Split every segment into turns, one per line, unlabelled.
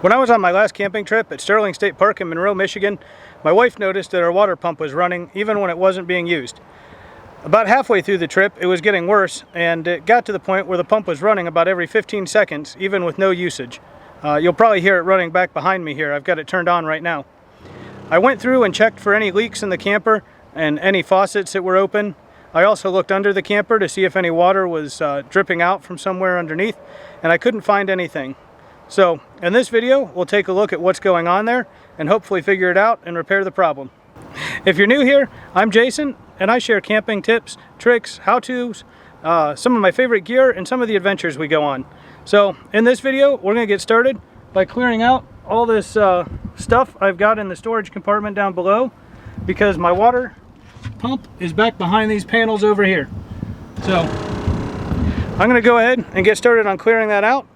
When I was on my last camping trip at Sterling State Park in Monroe, Michigan, my wife noticed that our water pump was running even when it wasn't being used. About halfway through the trip, it was getting worse, and it got to the point where the pump was running about every 15 seconds, even with no usage. You'll probably hear it running back behind me here. I've got it turned on right now. I went through and checked for any leaks in the camper and any faucets that were open. I also looked under the camper to see if any water was dripping out from somewhere underneath, and I couldn't find anything. So in this video, we'll take a look at what's going on there and hopefully figure it out and repair the problem. If you're new here, I'm Jason, and I share camping tips, tricks, how-tos, some of my favorite gear, and some of the adventures we go on. So in this video, we're going to get started by clearing out all this stuff I've got in the storage compartment down below, because my water pump is back behind these panels over here. So I'm going to go ahead and get started on clearing that out,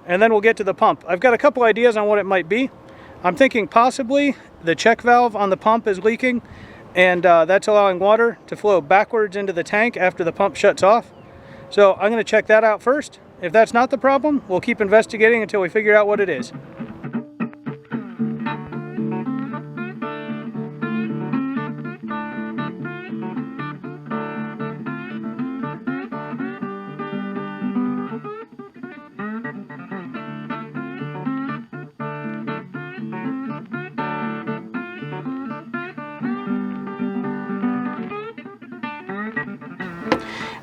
and then we'll get to the pump. I've got a couple ideas on what it might be. I'm thinking possibly the check valve on the pump is leaking, and that's allowing water to flow backwards into the tank after the pump shuts off. So I'm going to check that out first. If that's not the problem, we'll keep investigating until we figure out what it is.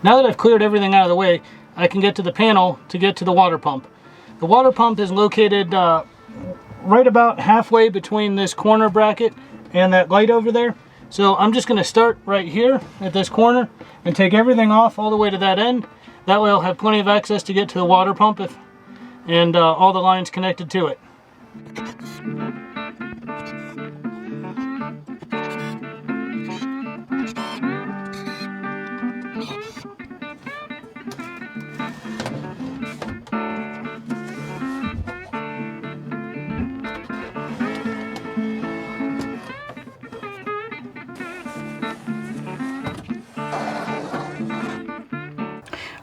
Now that I've cleared everything out of the way, I can get to the panel to get to the water pump. The water pump is located right about halfway between this corner bracket and that light over there. So I'm just going to start right here at this corner and take everything off all the way to that end. That way I'll have plenty of access to get to the water pump and all the lines connected to it.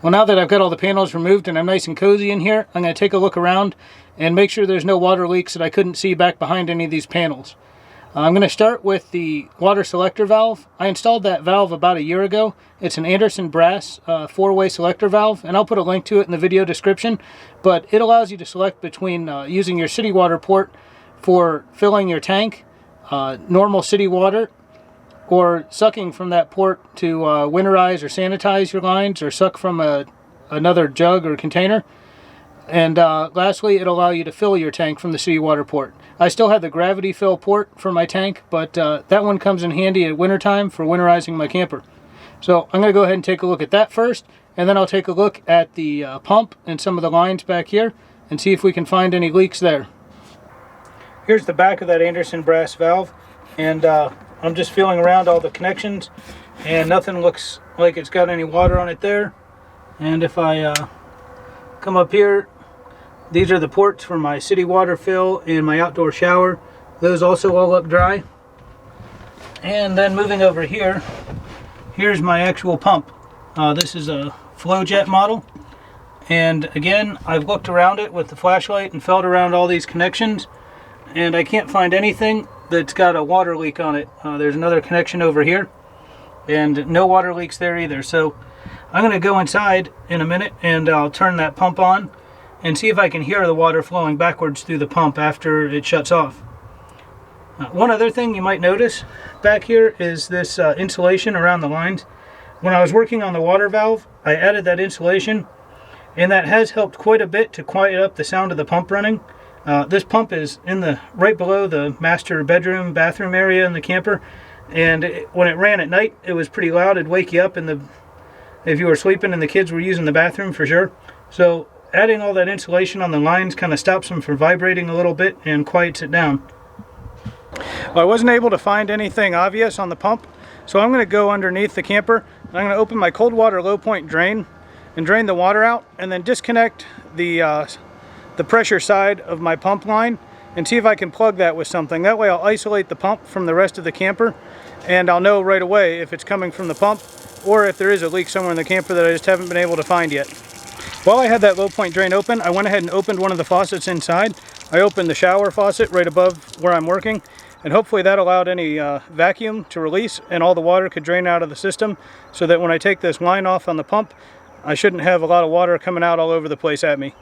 Well, now that I've got all the panels removed and I'm nice and cozy in here, I'm going to take a look around and make sure there's no water leaks that I couldn't see back behind any of these panels. I'm going to start with the water selector valve. I installed that valve about a year ago. It's an Anderson brass 4-way selector valve, and I'll put a link to it in the video description. But it allows you to select between using your city water port for filling your tank, normal city water, or sucking from that port to winterize or sanitize your lines, or suck from another jug or container. And lastly, it'll allow you to fill your tank from the city water port. I still have the gravity fill port for my tank, but that one comes in handy at wintertime for winterizing my camper. So I'm going to go ahead and take a look at that first, and then I'll take a look at the pump and some of the lines back here and see if we can find any leaks there. Here's the back of that Anderson brass valve, and I'm just feeling around all the connections, and nothing looks like it's got any water on it there. And if I come up here, these are the ports for my city water fill and my outdoor shower. Those also all look dry. And then moving over here, here's my actual pump. This is a FlowJet model, and again, I've looked around it with the flashlight and felt around all these connections, and I can't find anything that's got a water leak on it. There's another connection over here, and no water leaks there either. So I'm going to go inside in a minute, and I'll turn that pump on and see if I can hear the water flowing backwards through the pump after it shuts off. One other thing you might notice back here is this insulation around the lines. When I was working on the water valve, I added that insulation, and that has helped quite a bit to quiet up the sound of the pump running. This pump is right below the master bedroom, bathroom area in the camper, and when it ran at night, it was pretty loud. It'd wake you up if you were sleeping and the kids were using the bathroom for sure. So adding all that insulation on the lines kind of stops them from vibrating a little bit and quiets it down. Well, I wasn't able to find anything obvious on the pump, so I'm going to go underneath the camper. I'm going to open my cold water low point drain and drain the water out, and then disconnect the pressure side of my pump line and see if I can plug that with something. That way I'll isolate the pump from the rest of the camper, and I'll know right away if it's coming from the pump or if there is a leak somewhere in the camper that I just haven't been able to find yet. While I had that low point drain open, I went ahead and opened one of the faucets inside. I opened the shower faucet right above where I'm working, and hopefully that allowed any vacuum to release and all the water could drain out of the system, so that when I take this line off on the pump, I shouldn't have a lot of water coming out all over the place at me.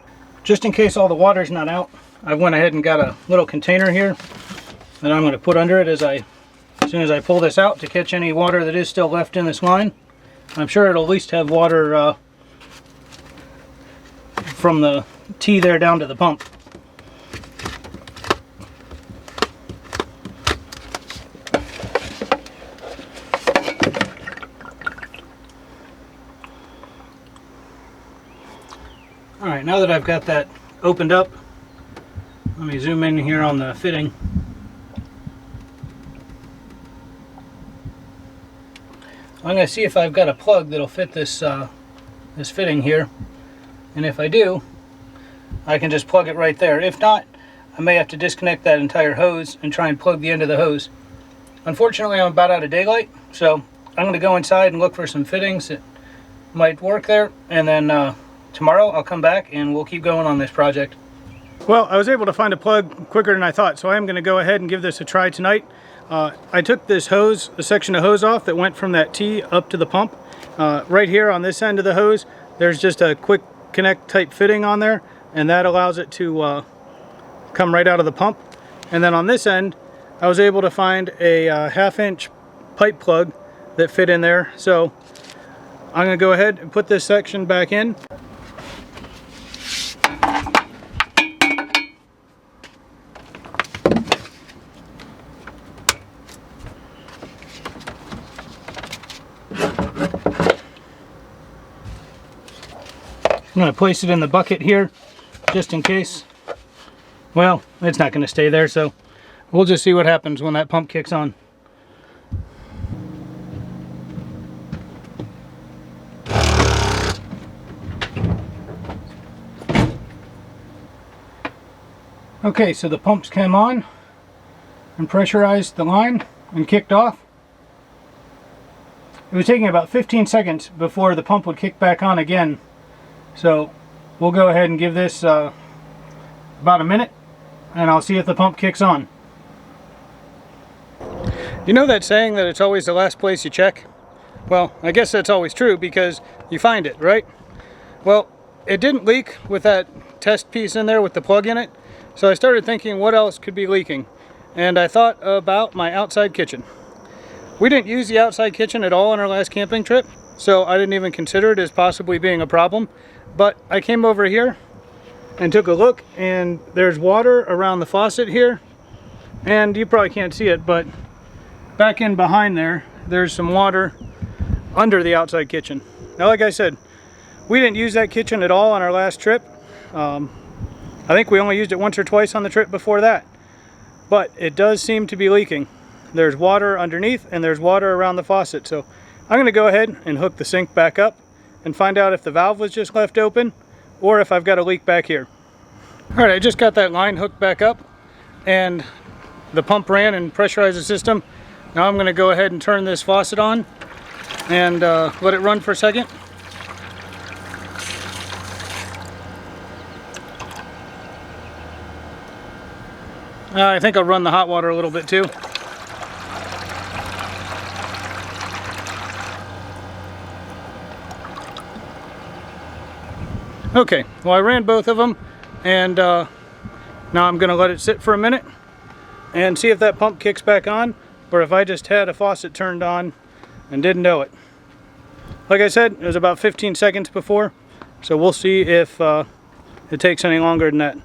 Just in case all the water's not out, I went ahead and got a little container here that I'm going to put under it as soon as I pull this out to catch any water that is still left in this line. I'm sure it'll at least have water from the tee there down to the pump. Alright, now that I've got that opened up, let me zoom in here on the fitting. I'm going to see if I've got a plug that'll fit this this fitting here, and if I do, I can just plug it right there. If not, I may have to disconnect that entire hose and try and plug the end of the hose. Unfortunately, I'm about out of daylight, so I'm going to go inside and look for some fittings that might work there, and then tomorrow I'll come back and we'll keep going on this project. Well, I was able to find a plug quicker than I thought, so I am going to go ahead and give this a try tonight. I took this hose, a section of hose off that went from that tee up to the pump. Right here on this end of the hose, there's just a quick connect type fitting on there, and that allows it to come right out of the pump. And then on this end, I was able to find a 1/2-inch pipe plug that fit in there. So I'm going to go ahead and put this section back in. I'm going to place it in the bucket here, just in case. Well, it's not going to stay there, so we'll just see what happens when that pump kicks on. Okay, so the pumps came on and pressurized the line and kicked off. It was taking about 15 seconds before the pump would kick back on again. So we'll go ahead and give this about a minute, and I'll see if the pump kicks on. You know that saying that it's always the last place you check? Well, I guess that's always true because you find it, right? Well, it didn't leak with that test piece in there with the plug in it, so I started thinking what else could be leaking, and I thought about my outside kitchen. We didn't use the outside kitchen at all on our last camping trip, so I didn't even consider it as possibly being a problem. But I came over here and took a look, and there's water around the faucet here, and you probably can't see it, but back in behind there, there's some water under the outside kitchen. Now, like I said, we didn't use that kitchen at all on our last trip. I think we only used it once or twice on the trip before that, but it does seem to be leaking. There's water underneath and there's water around the faucet, so I'm going to go ahead and hook the sink back up and find out if the valve was just left open or if I've got a leak back here. Alright, I just got that line hooked back up and the pump ran and pressurized the system. Now I'm going to go ahead and turn this faucet on and let it run for a second. I think I'll run the hot water a little bit too. Okay, well, I ran both of them, and now I'm going to let it sit for a minute and see if that pump kicks back on, or if I just had a faucet turned on and didn't know it. Like I said, it was about 15 seconds before, so we'll see if it takes any longer than that.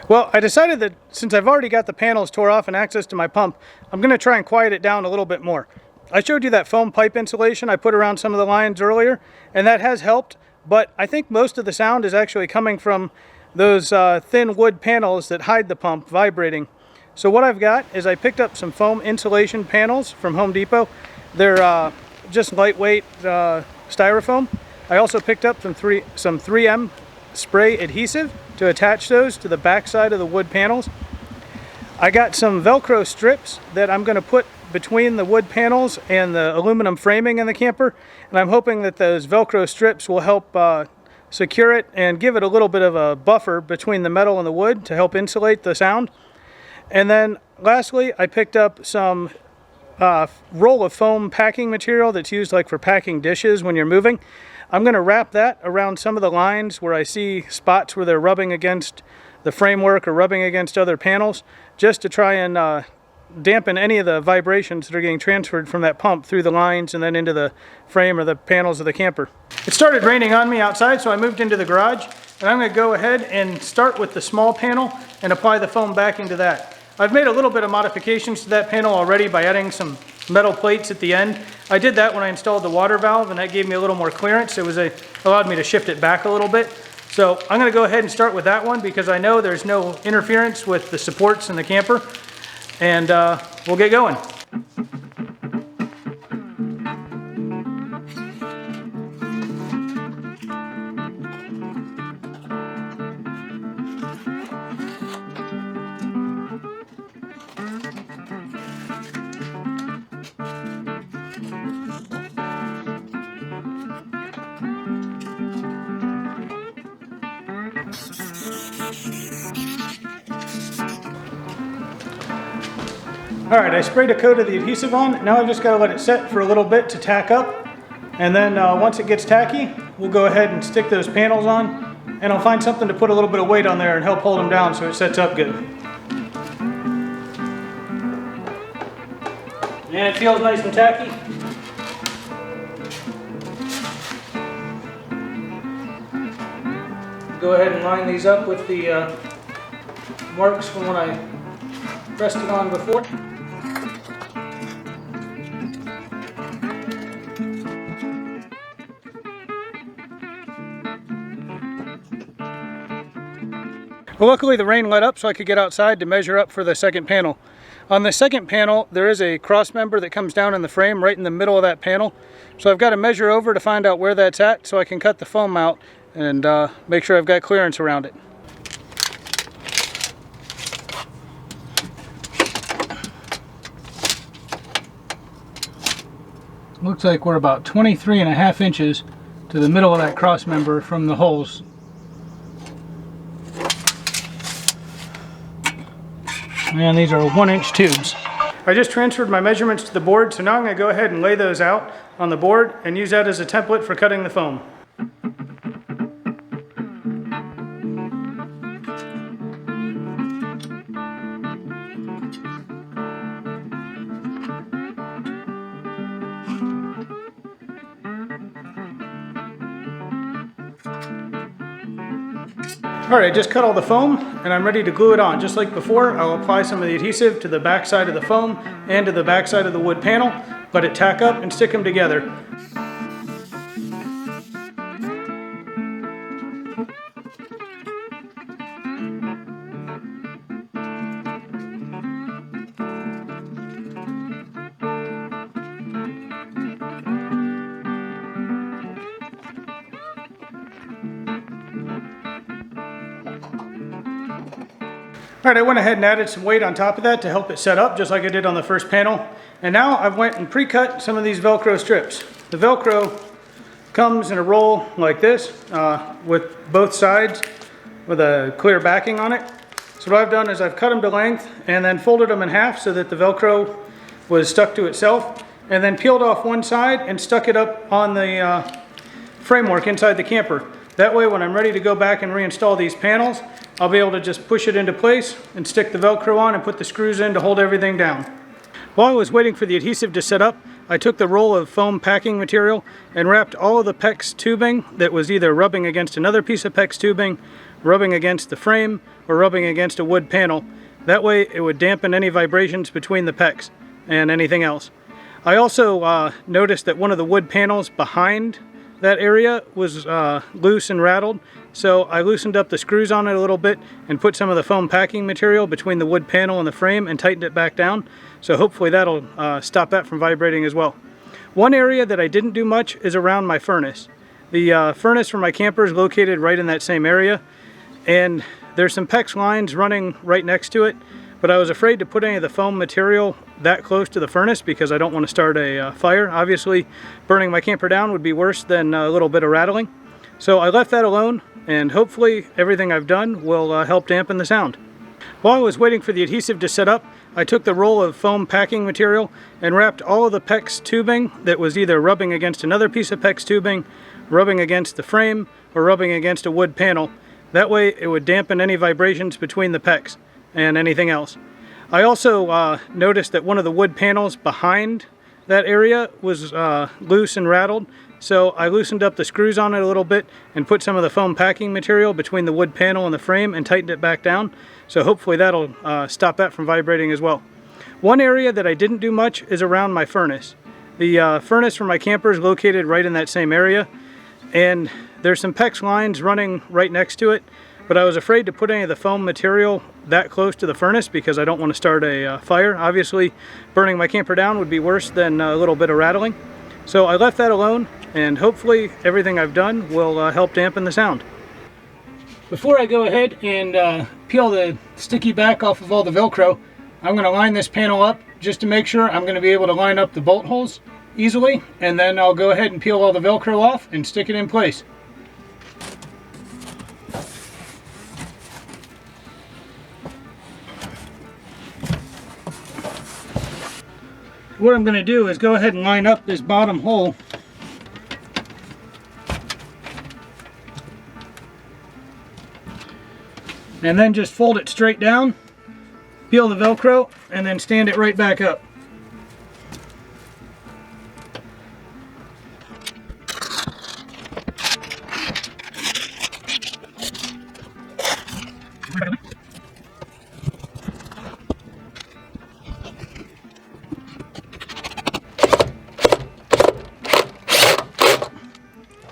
Well, I decided that since I've already got the panels tore off and access to my pump, I'm going to try and quiet it down a little bit more. I showed you that foam pipe insulation I put around some of the lines earlier, and that has helped. But I think most of the sound is actually coming from those thin wood panels that hide the pump vibrating. So what I've got is I picked up some foam insulation panels from Home Depot. They're just lightweight styrofoam. I also picked up some 3M spray adhesive to attach those to the back side of the wood panels. I got some Velcro strips that I'm going to put between the wood panels and the aluminum framing in the camper, and I'm hoping that those Velcro strips will help secure it and give it a little bit of a buffer between the metal and the wood to help insulate the sound. And then lastly, I picked up some roll of foam packing material that's used like for packing dishes when you're moving. I'm going to wrap that around some of the lines where I see spots where they're rubbing against the framework or rubbing against other panels, just to try and dampen any of the vibrations that are getting transferred from that pump through the lines and then into the frame or the panels of the camper. It started raining on me outside, so I moved into the garage, and I'm going to go ahead and start with the small panel and apply the foam backing to that. I've made a little bit of modifications to that panel already by adding some metal plates at the end. I did that when I installed the water valve, and that gave me a little more clearance. It allowed me to shift it back a little bit. So I'm going to go ahead and start with that one because I know there's no interference with the supports in the camper, and we'll get going. Alright, I sprayed a coat of the adhesive on. Now I've just got to let it set for a little bit to tack up. And then once it gets tacky, we'll go ahead and stick those panels on. And I'll find something to put a little bit of weight on there and help hold them down so it sets up good. And it feels nice and tacky. Go ahead and line these up with the marks from when I pressed it on before. Well, luckily the rain let up so I could get outside to measure up for the second panel. On the second panel, there is a cross member that comes down in the frame right in the middle of that panel. So I've got to measure over to find out where that's at so I can cut the foam out and make sure I've got clearance around it. Looks like we're about 23.5 inches to the middle of that cross member from the holes. And these are 1-inch tubes. I just transferred my measurements to the board, so now I'm going to go ahead and lay those out on the board and use that as a template for cutting the foam. Alright, I just cut all the foam and I'm ready to glue it on. Just like before, I'll apply some of the adhesive to the back side of the foam and to the back side of the wood panel, let it tack up and stick them together. Alright, I went ahead and added some weight on top of that to help it set up, just like I did on the first panel. And now I've went and pre-cut some of these Velcro strips. The Velcro comes in a roll like this, with both sides with a clear backing on it. So what I've done is I've cut them to length and then folded them in half so that the Velcro was stuck to itself, and then peeled off one side and stuck it up on the framework inside the camper. That way when I'm ready to go back and reinstall these panels, I'll be able to just push it into place and stick the Velcro on and put the screws in to hold everything down. While I was waiting for the adhesive to set up, I took the roll of foam packing material and wrapped all of the PEX tubing that was either rubbing against another piece of PEX tubing, rubbing against the frame, or rubbing against a wood panel. That way it would dampen any vibrations between the PEX and anything else. I also noticed that one of the wood panels behind that area was loose and rattled, so I loosened up the screws on it a little bit and put some of the foam packing material between the wood panel and the frame and tightened it back down, so hopefully that'll stop that from vibrating as well. One area that I didn't do much is around my furnace. The furnace for my camper is located right in that same area, and there's some PEX lines running right next to it, but I was afraid to put any of the foam material that close to the furnace because I don't want to start a fire. Obviously, burning my camper down would be worse than a little bit of rattling. So I left that alone, and hopefully everything I've done will help dampen the sound. While I was waiting for the adhesive to set up, I took the roll of foam packing material and wrapped all of the PEX tubing that was either rubbing against another piece of PEX tubing, rubbing against the frame, or rubbing against a wood panel. That way it would dampen any vibrations between the PEX and anything else. I also noticed that one of the wood panels behind that area was loose and rattled, so I loosened up the screws on it a little bit and put some of the foam packing material between the wood panel and the frame and tightened it back down. So hopefully that'll stop that from vibrating as well. One area that I didn't do much is around my furnace. The furnace for my camper is located right in that same area, and there's some PEX lines running right next to it, but I was afraid to put any of the foam material that close to the furnace because I don't want to start a fire. Obviously, burning my camper down would be worse than a little bit of rattling. So I left that alone, and hopefully everything I've done will help dampen the sound. Before I go ahead and peel the sticky back off of all the Velcro, I'm going to line this panel up just to make sure I'm going to be able to line up the bolt holes easily, and then I'll go ahead and peel all the Velcro off and stick it in place. What I'm going to do is go ahead and line up this bottom hole. And then just fold it straight down, peel the Velcro, and then stand it right back up.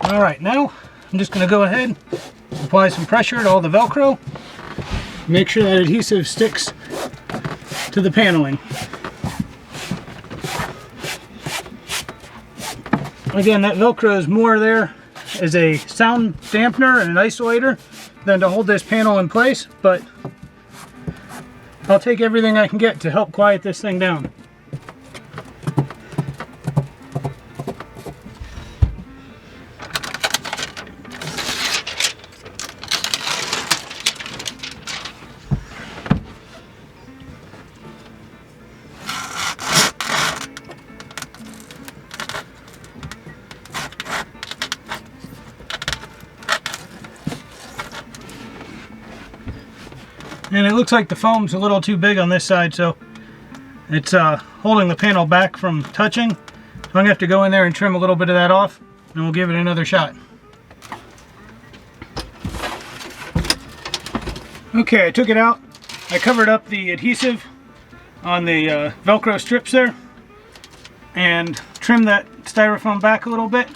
Alright, now I'm just going to go ahead and apply some pressure to all the Velcro. Make sure that adhesive sticks to the paneling. Again, that Velcro is more there as a sound dampener and an isolator than to hold this panel in place, but I'll take everything I can get to help quiet this thing down. And it looks like the foam's a little too big on this side, so it's holding the panel back from touching. So I'm going to have to go in there and trim a little bit of that off, and we'll give it another shot. Okay, I took it out. I covered up the adhesive on the Velcro strips there and trimmed that styrofoam back a little bit.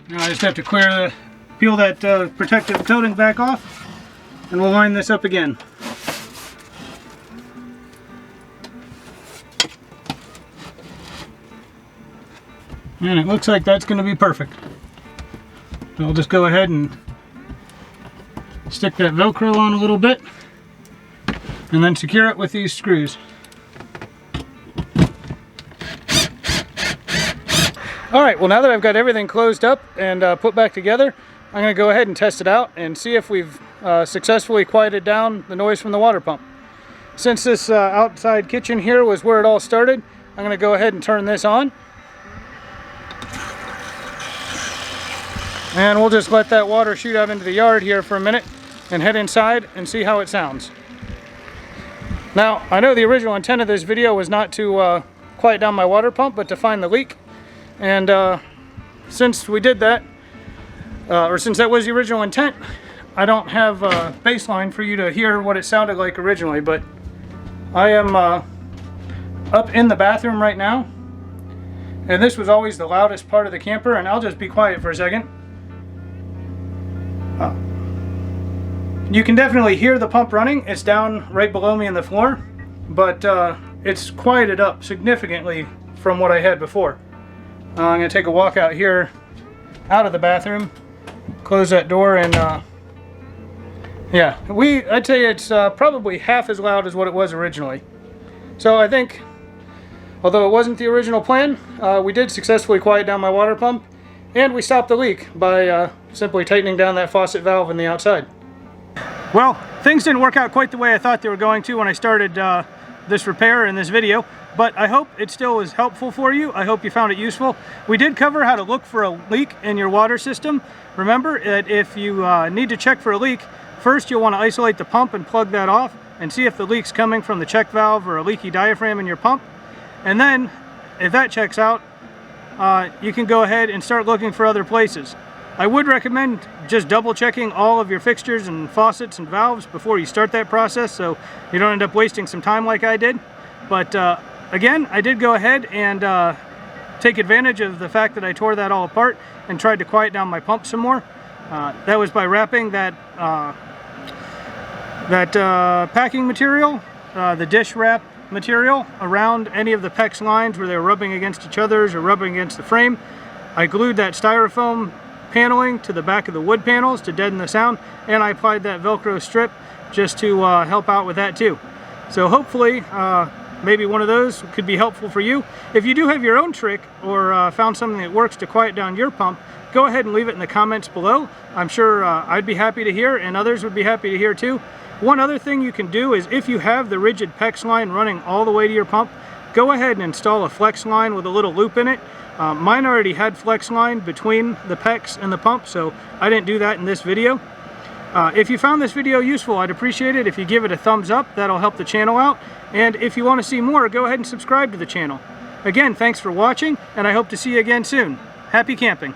Now I just have to peel that protective coating back off, and we'll line this up again. And it looks like that's going to be perfect. So I'll just go ahead and stick that Velcro on a little bit, and then secure it with these screws. Alright, well now that I've got everything closed up and put back together, I'm going to go ahead and test it out and see if we've successfully quieted down the noise from the water pump. Since this outside kitchen here was where it all started, I'm going to go ahead and turn this on. And we'll just let that water shoot out into the yard here for a minute and head inside and see how it sounds. Now, I know the original intent of this video was not to quiet down my water pump, but to find the leak. And since we did that, or since that was the original intent, I don't have a baseline for you to hear what it sounded like originally, but I am up in the bathroom right now, and this was always the loudest part of the camper, and I'll just be quiet for a second. You can definitely hear the pump running. It's down right below me on the floor, but it's quieted up significantly from what I had before. I'm going to take a walk out here, out of the bathroom, close that door, and yeah, I'd say it's probably half as loud as what it was originally. So I think, although it wasn't the original plan, we did successfully quiet down my water pump, and we stopped the leak by simply tightening down that faucet valve on the outside. Well, things didn't work out quite the way I thought they were going to when I started this repair in this video, but I hope it still was helpful for you. I hope you found it useful. We did cover how to look for a leak in your water system. Remember that if you need to check for a leak, first you'll want to isolate the pump and plug that off and see if the leak's coming from the check valve or a leaky diaphragm in your pump. And then, if that checks out, you can go ahead and start looking for other places. I would recommend just double checking all of your fixtures and faucets and valves before you start that process, so you don't end up wasting some time like I did. But again, I did go ahead and take advantage of the fact that I tore that all apart and tried to quiet down my pump some more. That was by wrapping that packing material, the dish wrap material, around any of the PEX lines where they were rubbing against each other's or rubbing against the frame. I glued that styrofoam paneling to the back of the wood panels to deaden the sound, and I applied that Velcro strip just to help out with that too. So hopefully maybe one of those could be helpful for you. If you do have your own trick or found something that works to quiet down your pump, go ahead and leave it in the comments below. I'm sure I'd be happy to hear, and others would be happy to hear too. One other thing you can do is, if you have the rigid PEX line running all the way to your pump, go ahead and install a flex line with a little loop in it. Mine already had flex line between the PEX and the pump, so I didn't do that in this video. If you found this video useful, I'd appreciate it if you give it a thumbs up. That'll help the channel out. And if you want to see more, go ahead and subscribe to the channel. Again, thanks for watching, and I hope to see you again soon. Happy camping!